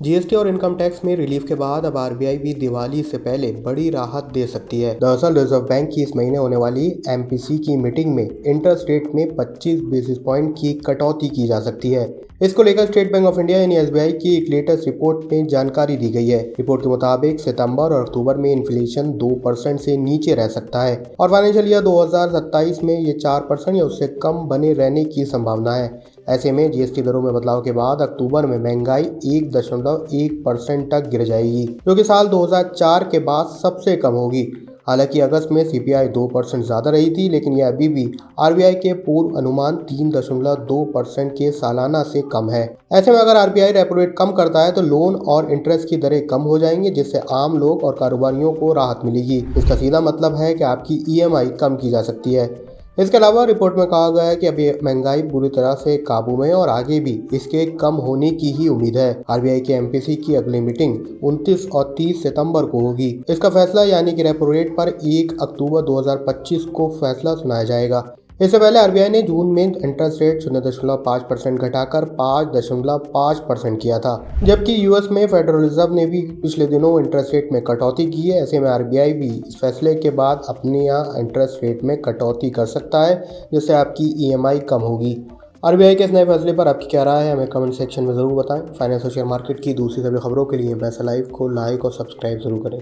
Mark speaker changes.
Speaker 1: GST और income tax में relief के बाद अब आरबीआई भी दिवाली से पहले बड़ी राहत दे सकती है। दरअसल रिजर्व बैंक की इस महीने होने वाली एमपीसी की मीटिंग में इंटरेस्ट रेट में 25 बेसिस पॉइंट की कटौती की जा सकती है। इसको लेकर स्टेट बैंक ऑफ इंडिया यानी एसबीआई की एक लेटेस्ट रिपोर्ट में जानकारी दी गई है। रिपोर्ट के मुताबिक सितंबर और अक्टूबर में इन्फ्लेशन 2% से नीचे रह सकता है और फाइनेंशियल ईयर 2027 में ये 4% या उससे कम बने रहने की संभावना है। ऐसे में जीएसटी दरों में बदलाव के बाद अक्टूबर में महंगाई 1.1% तक गिर जाएगी, जो कि साल 2004 के बाद सबसे कम होगी। हालांकि अगस्त में सीपीआई 2% ज़्यादा रही थी, लेकिन यह अभी भी आरबीआई के पूर्व अनुमान 3.2% के सालाना से कम है। ऐसे में अगर आरबीआई रेपो रेट कम करता है तो लोन और इंटरेस्ट की दरें कम हो जाएंगी, जिससे आम लोग और कारोबारियों को राहत मिलेगी। इसका सीधा मतलब है कि आपकी ईएमआई कम की जा सकती है। इसके अलावा रिपोर्ट में कहा गया है कि अभी महंगाई पूरी तरह से काबू में है और आगे भी इसके कम होने की ही उम्मीद है। आरबीआई के एमपीसी की अगली मीटिंग 29 और 30 सितंबर को होगी। इसका फैसला यानी कि रेपो रेट पर 1 अक्टूबर 2025 को फैसला सुनाया जाएगा। इससे पहले आरबीआई ने जून में इंटरेस्ट रेट 0.5% घटाकर 5.5% किया था, जबकि यूएस में फेडरल रिजर्व ने भी पिछले दिनों इंटरेस्ट रेट में कटौती की है। ऐसे में आरबीआई भी इस फैसले के बाद अपने यहाँ इंटरेस्ट रेट में कटौती कर सकता है, जिससे आपकी ईएमआई कम होगी। आरबीआई के इस नए फैसले पर आपकी क्या राय है, हमें कमेंट सेक्शन में ज़रूर बताएं। फाइनेंस और शेयर मार्केट की दूसरी सभी खबरों के लिए पैसा लाइव को लाइक और सब्सक्राइब जरूर करें।